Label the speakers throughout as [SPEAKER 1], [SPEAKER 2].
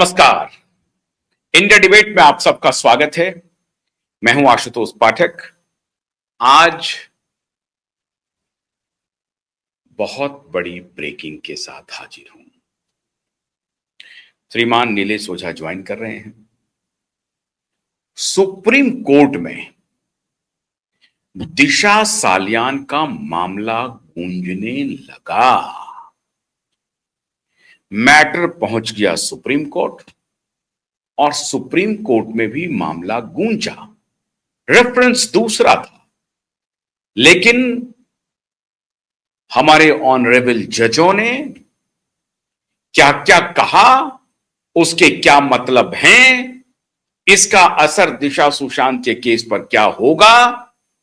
[SPEAKER 1] नमस्कार। India debate में आप सबका स्वागत है। मैं हूं आशुतोष पाठक। आज बहुत बड़ी ब्रेकिंग के साथ हाजिर हूं। श्रीमान नीलेश ओझा ज्वाइन कर रहे हैं। सुप्रीम कोर्ट में दिशा सालियान का मामला गूंजने लगा। मैटर पहुंच गया सुप्रीम कोर्ट और सुप्रीम कोर्ट में भी मामला गूंजा। रेफरेंस दूसरा था, लेकिन हमारे ऑनरेबल जजों ने क्या क्या कहा, उसके क्या मतलब हैं, इसका असर दिशा सुशांत के केस पर क्या होगा,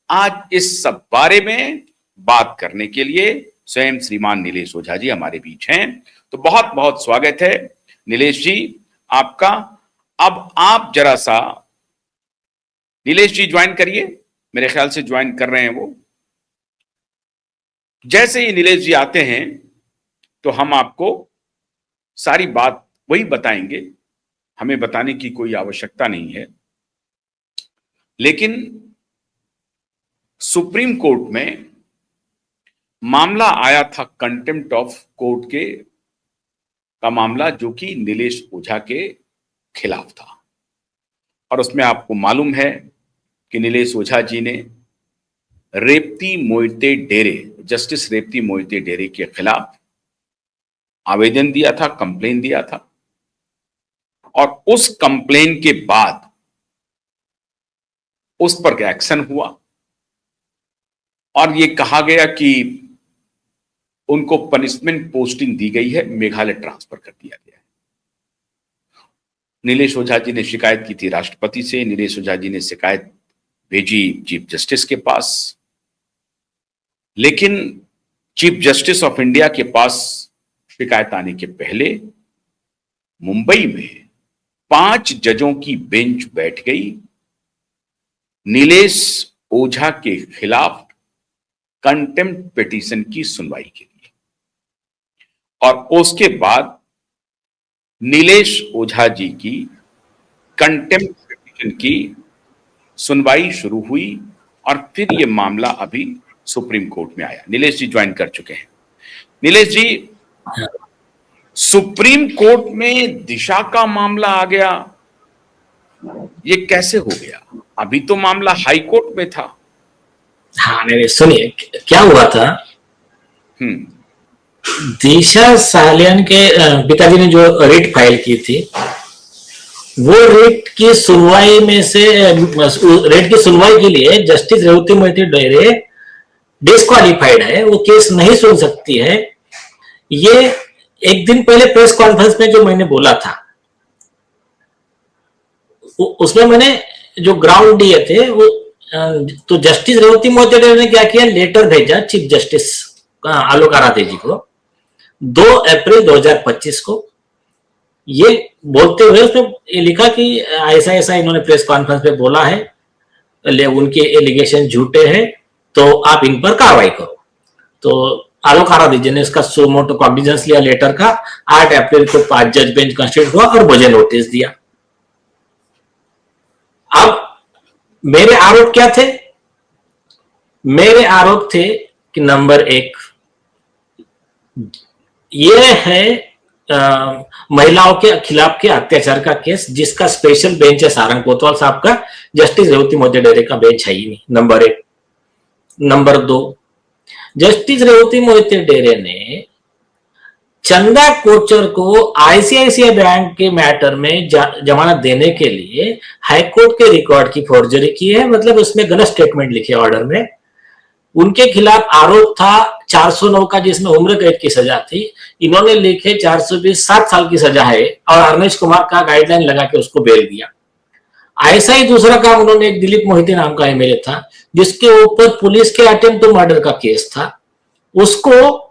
[SPEAKER 1] आज इस सब बारे में बात करने के लिए स्वयं श्रीमान नीलेश ओझा जी हमारे बीच हैं। तो बहुत बहुत स्वागत है नीलेश जी आपका। अब आप जरा सा नीलेश जी ज्वाइन करिए, मेरे ख्याल से ज्वाइन कर रहे हैं वो। जैसे ही नीलेश जी आते हैं तो हम आपको सारी बात वही बताएंगे, हमें बताने की कोई आवश्यकता नहीं है। लेकिन सुप्रीम कोर्ट में मामला आया था कंटेम्प्ट ऑफ कोर्ट का मामला, जो कि नीलेश ओझा के खिलाफ था। और उसमें आपको मालूम है कि नीलेश ओझा जी ने रेवती मोहिते डेरे, जस्टिस रेवती मोहिते डेरे के खिलाफ आवेदन दिया था, कंप्लेन दिया था। और उस कंप्लेन के बाद उस पर एक्शन हुआ और यह कहा गया कि उनको पनिशमेंट पोस्टिंग दी गई है, मेघालय ट्रांसफर कर दिया गया है। नीलेश ओझा जी ने शिकायत की थी राष्ट्रपति से, नीलेश ओझा जी ने शिकायत भेजी चीफ जस्टिस के पास, लेकिन चीफ जस्टिस ऑफ इंडिया के पास शिकायत आने के पहले मुंबई में 5 जजों की बेंच बैठ गई नीलेश ओझा के खिलाफ कंटेम्प्ट पिटीशन की सुनवाई के लिए। और उसके बाद नीलेश ओझा जी की कंटेम्प्ट पिटीशन की सुनवाई शुरू हुई और फिर यह मामला अभी सुप्रीम कोर्ट में आया। नीलेश जी ज्वाइन कर चुके हैं। नीलेश जी, सुप्रीम कोर्ट में दिशा का मामला आ गया, ये कैसे हो गया? अभी तो मामला हाई कोर्ट में था।
[SPEAKER 2] हाँ, नहीं सुनिए क्या हुआ था। दिशा सालियान के पिताजी ने जो रिट फाइल की थी, वो रिट की सुनवाई में से रिट की सुनवाई के लिए जस्टिस रेवती मोहिते डेरे डिस्क्वालिफाइड है, वो केस नहीं सुन सकती है। ये एक दिन पहले प्रेस कॉन्फ्रेंस में जो मैंने बोला था, उसमें मैंने जो ग्राउंड दिए थे वो, तो जस्टिस रेवती मोहिते डेरे ने क्या किया, लेटर भेजा चीफ जस्टिस आलोक आराधे जी को 2 अप्रैल 2025 को। ये बोलते हुए उसमें ये लिखा कि ऐसा ऐसा इन्होंने प्रेस कॉन्फ्रेंस में बोला है, उनके एलिगेशन झूठे हैं, तो आप इन पर कार्रवाई करो। तो आलोक आराधे जी ने इसका सुमोटो कॉग्निजेंस लिया लेटर का। 8 अप्रैल को 5 जज बेंच कंस्टिट्यूट हुआ और मुझे नोटिस दिया। अब मेरे आरोप क्या थे? मेरे आरोप थे कि नंबर 1, ये है महिलाओं के खिलाफ के अत्याचार का केस, जिसका स्पेशल बेंच है सारंग कोतवाल साहब का, जस्टिस रेवती मोहिते डेरे का बेंच है ही नहीं। Number 1। Number 2, justice Revati Mohite Dere ने चंदा कोचर को आईसीआईसीआई बैंक के मैटर में जमानत देने के लिए हाईकोर्ट के रिकॉर्ड की फोर्जरी की है, मतलब उसमें गलत स्टेटमेंट लिखे ऑर्डर में। उनके खिलाफ आरोप था 409 का, जिसमें उम्र कैद की सजा थी। इन्होंने लिखे 420 7 साल की सजा है और अरनेश कुमार का गाइडलाइन लगा के उसको बेल दिया। ऐसा ही दूसरा काम उन्होंने, एक दिलीप मोहिते नाम का एमएलए था, जिसके ऊपर पुलिस के अटेम्प्ट टू मर्डर का केस था, उसको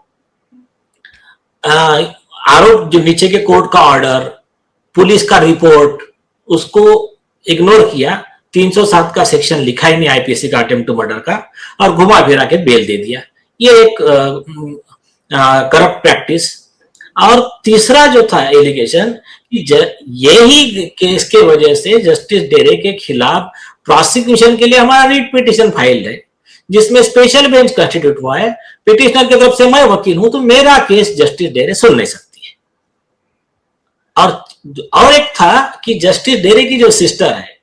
[SPEAKER 2] आरोप, जो नीचे के कोर्ट का ऑर्डर, पुलिस का रिपोर्ट, उसको इग्नोर किया। 307 का सेक्शन लिखा ही नहीं आईपीसी का अटेम्प्ट टू मर्डर का, और घुमा फिरा के बेल दे दिया। ये एक करप्ट प्रैक्टिस। और तीसरा जो था एलिगेशन यही केस के वजह से जस्टिस डेरे के खिलाफ प्रोसिक्यूशन के लिए हमारा रिट पिटिशन फाइल है, जिसमें स्पेशल बेंच कंस्टिट्यूट हुआ है। पिटिशनर की तरफ से मैं वकील हूं, तो मेरा केस जस्टिस डेरे सुन नहीं सकती है। और एक था कि जस्टिस डेरे की जो सिस्टर है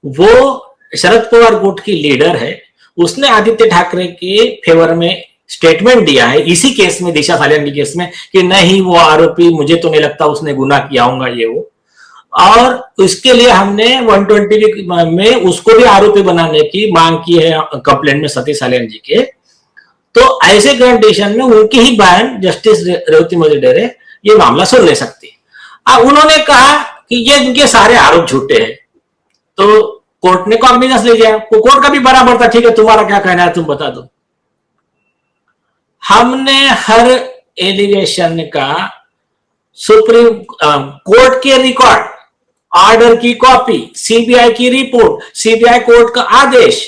[SPEAKER 2] वो शरद पवार गुट की लीडर है, उसने आदित्य ठाकरे के फेवर में स्टेटमेंट दिया है इसी केस में, दिशा सालियान के केस में, कि नहीं वो आरोपी, मुझे तो नहीं लगता उसने गुनाह किया होगा ये वो। और इसके लिए हमने 120 में उसको भी आरोपी बनाने की मांग की है कंप्लेंट में सतीश सालियान जी के। तो ऐसे कंडीशन में उनकी ही बहन जस्टिस रेवती मोदी डेरे ये मामला सुन नहीं सकती। उन्होंने कहा कि ये इनके सारे आरोप झूठे हैं, तो कोर्ट ने कॉग्निजेंस ले लिया। कोर्ट का भी बराबर था, ठीक है तुम्हारा क्या कहना है तुम बता दो। हमने हर एलिगेशन का सुप्रीम कोर्ट के रिकॉर्ड, ऑर्डर की कॉपी, सीबीआई की रिपोर्ट, सीबीआई कोर्ट का आदेश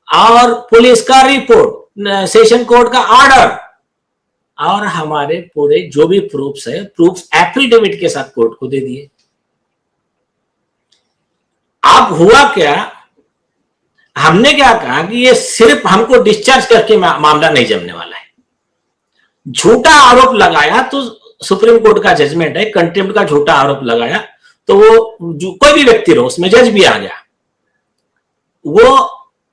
[SPEAKER 2] और पुलिस का रिपोर्ट, सेशन कोर्ट का ऑर्डर और हमारे पूरे जो भी प्रूफ्स है, प्रूफ्स एफिडेविट के साथ कोर्ट को दे दिए। अब हुआ क्या, हमने क्या कहा कि ये सिर्फ हमको डिस्चार्ज करके मामला नहीं जमने वाला है। झूठा आरोप लगाया तो सुप्रीम कोर्ट का जजमेंट है, कंटेम्प्ट का झूठा आरोप लगाया तो वो जो कोई भी व्यक्ति रहो, उसमें जज भी आ गया, वो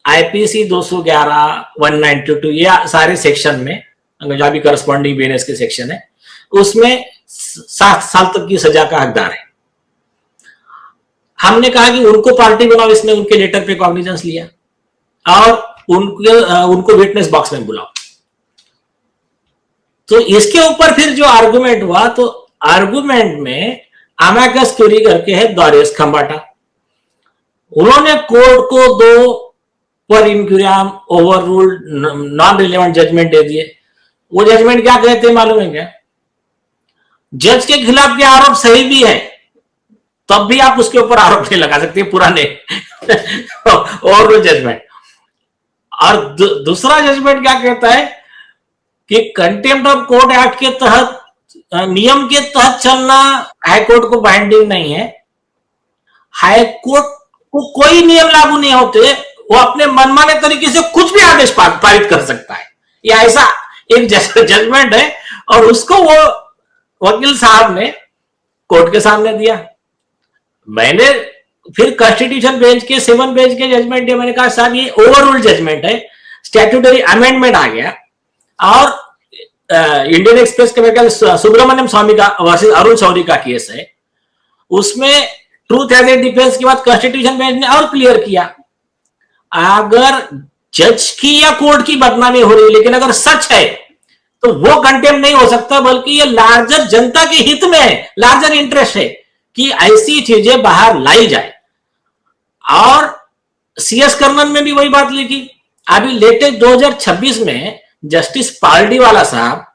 [SPEAKER 2] आईपीसी 211, 192 या सारे सेक्शन में, पंजाबी करस्पॉन्डिंग बीएनएस के सेक्शन है, उसमें 7 साल तक की सजा का हकदार है। हमने कहा कि उनको पार्टी बनाओ, इसमें उनके लेटर पे कॉग्निजेंस लिया और उनको विटनेस बॉक्स में बुलाओ। तो इसके ऊपर फिर जो आर्गुमेंट हुआ, तो आर्गुमेंट में अमेकस क्यूरी करके है दौरेश खंबाटा, उन्होंने कोर्ट को 2 per incuriam overruled non relevant judgment दे दिए। वो जजमेंट क्या कहते हैं मालूम है क्या? जज के खिलाफ के आरोप सही भी है तब भी आप उसके ऊपर आरोप नहीं लगा सकते पुराने और जजमेंट। और दूसरा जजमेंट क्या कहता है कि कंटेम्प्ट ऑफ कोर्ट एक्ट के तहत, नियम के तहत चलना हाईकोर्ट को बाइंडिंग नहीं है। हाईकोर्ट को कोई नियम लागू नहीं होते, वो अपने मनमाने तरीके से कुछ भी आदेश पारित कर सकता है। या ऐसा एक जजमेंट है और उसको वो वकील साहब ने कोर्ट के सामने दिया। मैंने फिर कॉन्स्टिट्यूशन बेंच के 7 बेंच के जजमेंट दिया, मैंने कहा साहब ये ओवररूल जजमेंट है, स्टैट्यूटरी अमेंडमेंट आ गया। और इंडियन एक्सप्रेस के मेरे सुब्रमण्यम स्वामी का वर्सेस अरुण शौरी का केस है, उसमें ट्रूथ एज ए डिफेंस के बाद कॉन्स्टिट्यूशन बेंच ने और क्लियर किया, अगर जज की या कोर्ट की बदनामी हो रही है लेकिन अगर सच है तो वो कंटेम्प्ट नहीं हो सकता, बल्कि ये लार्जर जनता के हित में है, लार्जर इंटरेस्ट है कि ऐसी चीजें बाहर लाई जाए। और सीएस कर्नन में भी वही बात लिखी। अभी लेटेस्ट 2026 में जस्टिस पार्डीवाला साहब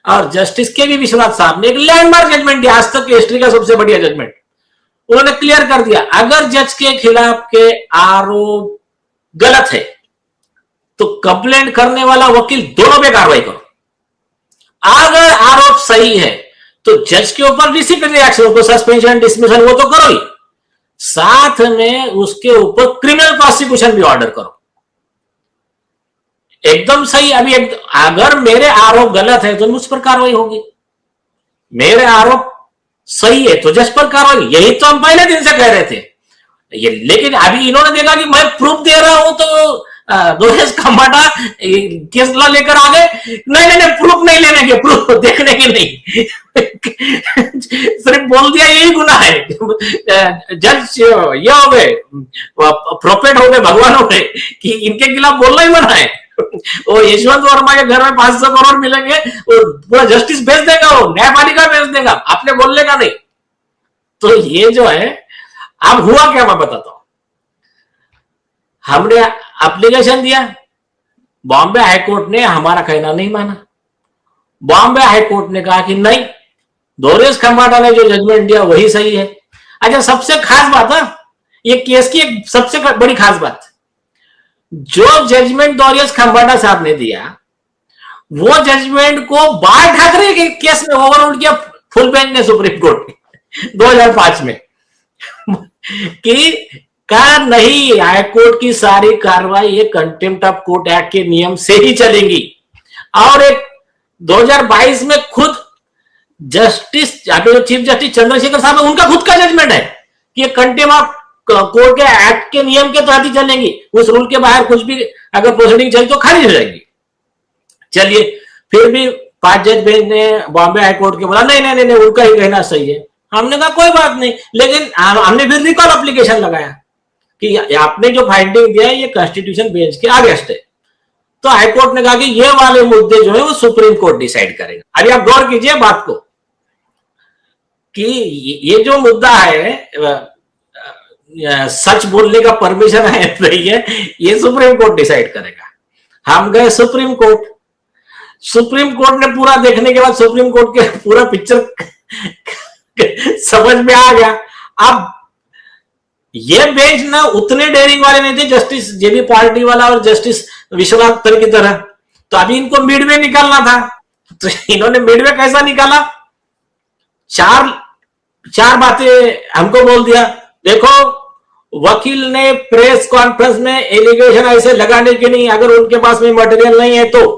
[SPEAKER 2] और जस्टिस के वी विश्वनाथ साहब ने एक लैंडमार्क जजमेंट दिया, आज तक की हिस्ट्री का सबसे बढ़िया जजमेंट। उन्होंने क्लियर कर दिया, अगर जज के खिलाफ के आरोप गलत है तो कंप्लेंट करने वाला वकील दोनों पे कार्रवाई करो। अगर आरोप सही है तो जज के ऊपर डिसिप्लिनरी एक्शन, तो सस्पेंशन, डिसमिसल वो तो करो ही, साथ में उसके ऊपर क्रिमिनल प्रोसिक्यूशन भी ऑर्डर करो। एकदम सही। अभी अगर मेरे आरोप गलत है तो मुझ पर कार्रवाई होगी, मेरे आरोप सही है तो जज पर कार्रवाई। यही तो हम पहले दिन से कह रहे थे। ये लेकिन अभी इन्होंने देखा कि मैं प्रूफ दे रहा हूं तो दोषेश खंबाटा केस लेकर आ गए। नहीं, प्रूफ नहीं लेने के, प्रूफ देखने के नहीं सिर्फ बोल दिया यही गुनाह है। जज ये हो गए, प्रोफेट हो गए, भगवान हो गए कि इनके खिलाफ बोलना ही मना है। वो यशवंत वर्मा के घर में 500 करोड़ मिलेंगे, वो पूरा जस्टिस भेज देगा, वो न्यायपालिका भेज देगा, आपने बोलने का नहीं। तो ये जो है, अब हुआ क्या मैं बताता हूं। हमने एप्लीकेशन दिया, बॉम्बे हाईकोर्ट ने हमारा कहना नहीं माना। बॉम्बे हाईकोर्ट ने कहा कि नहीं, दोरेश खंबाटा ने जो जजमेंट दिया वही सही है। अच्छा, सबसे खास बात है ये केस की, एक सबसे बड़ी खास बात, जो जजमेंट दोरेश खंबाटा साहब ने दिया वो जजमेंट को बाल ठाकरे के केस में ओवररूल किया फुल बेंच ने, सुप्रीम कोर्ट। 2005 में कि कहा नहीं, हाईकोर्ट की सारी कार्रवाई ये कंटेम्प्ट ऑफ कोर्ट एक्ट के नियम से ही चलेंगी। और एक 2022 में खुद जस्टिस, जो चीफ जस्टिस चंद्रशेखर साहब है, उनका खुद का जजमेंट है कि ये कंटेम्प्ट ऑफ कोर्ट के एक्ट के नियम के तहत ही चलेंगी, उस रूल के बाहर कुछ भी अगर प्रोसीडिंग चली तो खारिज हो जाएगी। चलिए, फिर भी 5 जज बेंच ने बॉम्बे हाईकोर्ट के बोला नहीं नहीं नहीं, उनका ही कहना सही है। हमने कहा कोई बात नहीं, लेकिन हमने फिर रिकॉल एप्लीकेशन लगाया कि आपने जो फाइंडिंग दिया है ये कॉन्स्टिट्यूशन बेंच के अगेंस्ट है। तो हाईकोर्ट ने कहा कि ये वाले मुद्दे जो है वो सुप्रीम कोर्ट डिसाइड करेगा। अभी आप गौर कीजिए बात को कि ये जो मुद्दा है, सच बोलने का परमिशन है नहीं है, ये सुप्रीम कोर्ट डिसाइड करेगा। हम गए सुप्रीम कोर्ट, सुप्रीम कोर्ट ने पूरा देखने के बाद सुप्रीम कोर्ट के पूरा पिक्चर समझ में आ गया। अब ये बेंच ना उतने डेयरिंग वाले नहीं थे जस्टिस जेबी पार्टी वाला और जस्टिस विश्वनाथ की तरह, तो अभी इनको मिडवे निकालना था। तो इन्होंने मिडवे कैसा निकाला, चार बातें हमको बोल दिया। देखो, वकील ने प्रेस कॉन्फ्रेंस में एलिगेशन ऐसे लगाने के नहीं, अगर उनके पास में मटेरियल नहीं है तो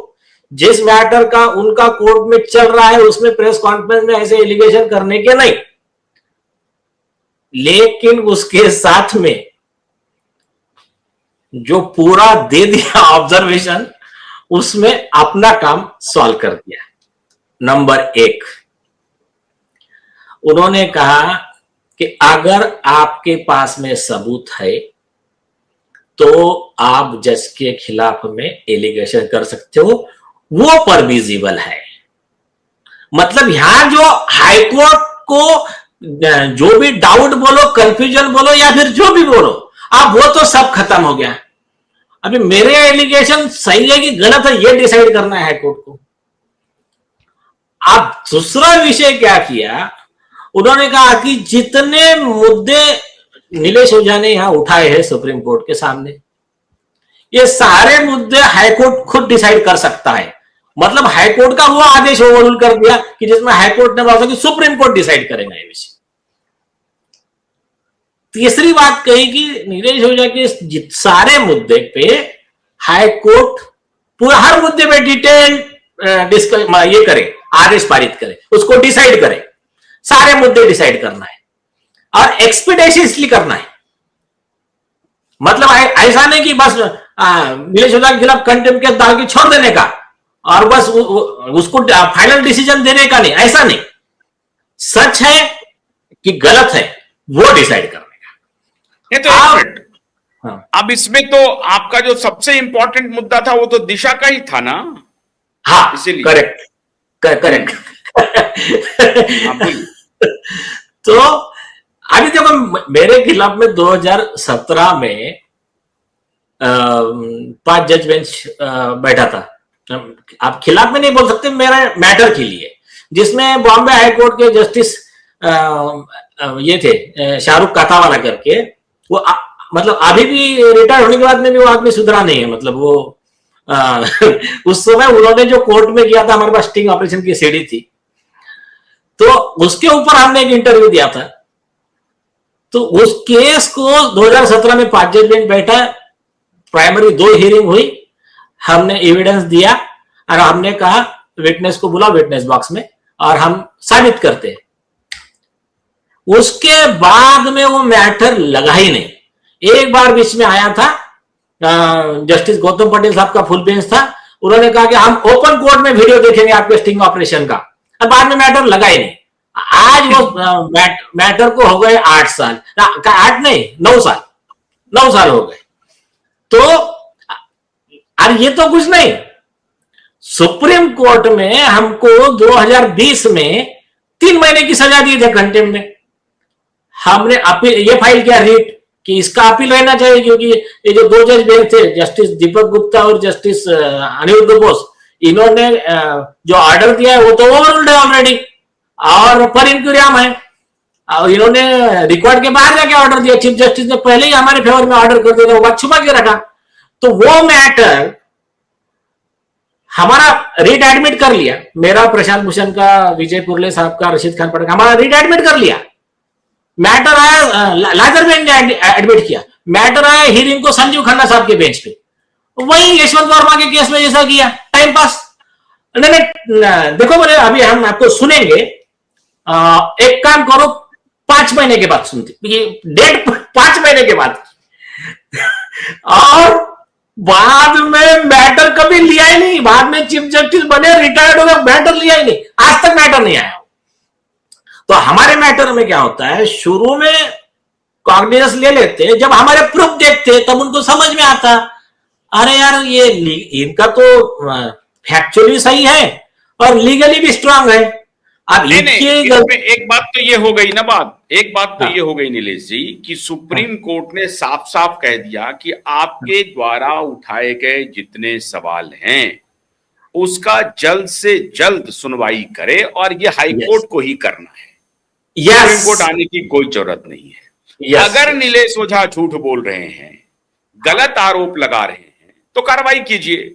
[SPEAKER 2] जिस मैटर का उनका कोर्ट में चल रहा है उसमें प्रेस कॉन्फ्रेंस में ऐसे एलिगेशन करने के नहीं। लेकिन उसके साथ में जो पूरा दे दिया ऑब्जर्वेशन, उसमें अपना काम सॉल्व कर दिया। नंबर 1, उन्होंने कहा कि अगर आपके पास में सबूत है तो आप जज के खिलाफ में एलिगेशन कर सकते हो, वो परमिजिबल है। मतलब यहां जो हाईकोर्ट को जो भी डाउट बोलो, कंफ्यूजन बोलो या फिर जो भी बोलो, अब वो तो सब खत्म हो गया। अभी मेरे एलिगेशन सही है कि गलत है ये डिसाइड करना है हाईकोर्ट को। अब दूसरा विषय क्या किया, उन्होंने कहा कि जितने मुद्दे नीलेश ओझा ने यहां उठाए हैं सुप्रीम कोर्ट के सामने, ये सारे मुद्दे हाईकोर्ट खुद डिसाइड कर सकता है। मतलब हाईकोर्ट का वो आदेश ओवररूल कर दिया कि जिसमें हाईकोर्ट ने बोला कि सुप्रीम कोर्ट डिसाइड करेगा ये विषय। तीसरी बात कही कि नीलेश ओझा के सारे मुद्दे पे हाईकोर्ट पूरा हर मुद्दे पे डिटेल ये करे, आदेश पारित करे, उसको डिसाइड करे। सारे मुद्दे डिसाइड करना है और एक्सपीडिशियसली करना है। मतलब ऐसा नहीं कि बस नीलेश ओझा के खिलाफ कंटेम्प्ट केस डाल के छोड़ देने का और बस उसको फाइनल डिसीजन देने का नहीं, ऐसा नहीं। सच है कि गलत है वो डिसाइड करने का।
[SPEAKER 1] ये तो एक मिनट, अब इसमें तो आपका जो सबसे इंपॉर्टेंट मुद्दा था वो तो दिशा का ही था ना।
[SPEAKER 2] हाँ,
[SPEAKER 1] इसीलिए
[SPEAKER 2] करेक्ट। तो अभी देखो, मेरे खिलाफ में 2017 में 5 जज बेंच बैठा था। आप खिलाफ में नहीं बोल सकते, मेरा मैटर के लिए, जिसमें बॉम्बे हाईकोर्ट के जस्टिस ये थे शाहरुख काथावाला करके, वो मतलब अभी भी रिटायर होने के बाद में भी वो आदमी सुधरा नहीं है। मतलब वो उस समय उन्होंने जो कोर्ट में किया था, हमारे पास स्टिंग ऑपरेशन की सीडी थी, तो उसके ऊपर हमने एक इंटरव्यू दिया था। तो उस केस को 2017 में 5 जज बेंच बैठा, प्राइमरी 2 हियरिंग हुई, हमने एविडेंस दिया और हमने कहा विटनेस को बुला विटनेस बॉक्स में और हम साबित करते हैं। उसके बाद में वो मैटर लगा ही नहीं। एक बार बीच में आया था, जस्टिस गौतम पटेल साहब का फुल बेंच था, उन्होंने कहा कि हम ओपन कोर्ट में वीडियो देखेंगे आपके स्टिंग ऑपरेशन का, और बाद में मैटर लगा ही नहीं। आज वो मैटर को हो गए 8 साल, 8 नहीं 9 साल हो गए। तो अरे ये तो कुछ नहीं, सुप्रीम कोर्ट में हमको 2020 में 3 महीने की सजा दी थी कंटेम्प्ट में। हमने अपील ये फाइल किया रीट कि इसका अपील रहना चाहिए, क्योंकि ये जो 2 जज बेंच थे, जस्टिस दीपक गुप्ता और जस्टिस अनिरुद्ध बोस, इन्होंने जो ऑर्डर दिया है वो तो ओवररूल्ड है ऑलरेडी और पर इंक्यूरियम है। और इन्होंने रिकॉर्ड के बाहर जाके ऑर्डर दिया, चीफ जस्टिस ने पहले ही हमारे फेवर में ऑर्डर कर दिया, वो बात छुपा के रखा। तो वो मैटर हमारा रीट एडमिट कर लिया, मेरा, प्रशांत भूषण का, विजय पुरले साहब का, रशीद खान पटेल, हमारा रीट एडमिट कर लिया। मैटर आया लाजर बेंच ने एडमिट किया, मैटर आया हियरिंग को संजीव खन्ना साहब के बेंच पे, वही यशवंत वर्मा के केस में जैसा किया, टाइम पास। नहीं देखो बोले अभी हम आपको सुनेंगे, एक काम करो 5 महीने के बाद सुनते, ये डेट 5 महीने के बाद और बाद में मैटर कभी लिया ही नहीं, बाद में चीफ जस्टिस बने, रिटायर्ड हो गए, मैटर लिया ही नहीं, आज तक मैटर नहीं आया। तो हमारे मैटर में क्या होता है, शुरू में कॉग्निजेंस ले लेते, जब हमारे प्रूफ देखते तब उनको समझ में आता, अरे यार ये इनका तो फैक्चुअली सही है और लीगली भी स्ट्रांग है। अब
[SPEAKER 1] इसमें एक बात तो ये हो गई ना, एक बात तो ये हो गई नीलेश जी कि सुप्रीम कोर्ट ने साफ साफ कह दिया कि आपके द्वारा उठाए गए जितने सवाल हैं उसका जल्द से जल्द सुनवाई करे, और ये हाई कोर्ट को ही करना है, सुप्रीम कोर्ट आने की कोई जरूरत नहीं है। अगर नीलेश ओझा झूठ बोल रहे हैं, गलत आरोप लगा रहे हैं, तो कार्रवाई कीजिए,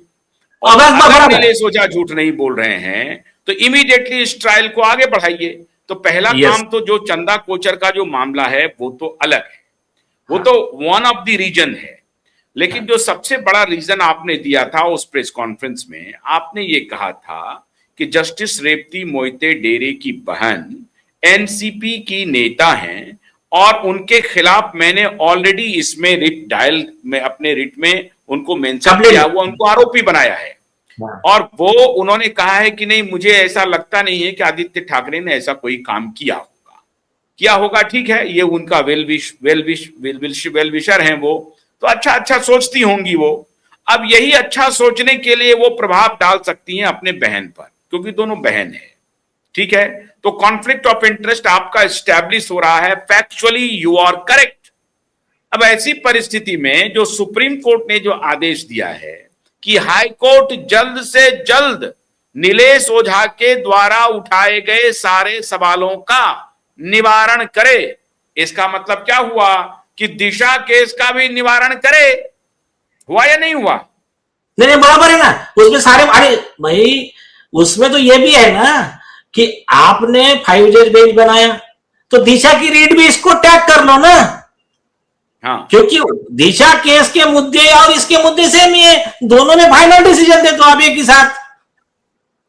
[SPEAKER 1] और अगर नीलेश ओझा झूठ नहीं बोल रहे हैं तो इमीडिएटली इस ट्रायल को आगे बढ़ाइए। तो पहला काम तो जो चंदा कोचर का जो मामला है वो तो अलग है, वो तो वन ऑफ द रीजन है, लेकिन जो सबसे बड़ा रीजन आपने दिया था उस प्रेस कॉन्फ्रेंस में, आपने ये कहा था कि जस्टिस रेवती मोहिते डेरे की बहन एनसीपी की नेता हैं और उनके खिलाफ मैंने ऑलरेडी इसमें रिट डायल में अपने रिट में उनको मेंशन किया हुआ, उनको आरोपी बनाया है, और वो उन्होंने कहा है कि नहीं मुझे ऐसा लगता नहीं है कि आदित्य ठाकरे ने ऐसा कोई काम किया होगा। ठीक है, ये उनका वेल विशर हैं वो, तो अच्छा सोचती होंगी वो। अब यही अच्छा सोचने के लिए वो प्रभाव डाल सकती हैं अपने बहन पर, क्योंकि दोनों बहन है, ठीक है। तो कॉन्फ्लिक्ट ऑफ इंटरेस्ट आपका एस्टैब्लिश हो रहा है, फैक्चुअली यू आर करेक्ट। अब ऐसी परिस्थिति में जो सुप्रीम कोर्ट ने जो आदेश दिया है कि हाई कोर्ट जल्द से जल्द नीलेश ओझा के द्वारा उठाए गए सारे सवालों का निवारण करे, इसका मतलब क्या हुआ कि दिशा केस का भी निवारण करे। हुआ या नहीं हुआ?
[SPEAKER 2] नहीं बराबर है ना, उसमें सारे, अरे भाई उसमें तो ये भी है ना कि आपने 5 जज बेंच बनाया तो दिशा की रीड भी इसको टैग कर लो ना।
[SPEAKER 1] हाँ,
[SPEAKER 2] क्योंकि दिशा केस के मुद्दे और इसके मुद्दे सेम ही है, दोनों में फाइनल डिसीजन दे दो आप एक ही साथ।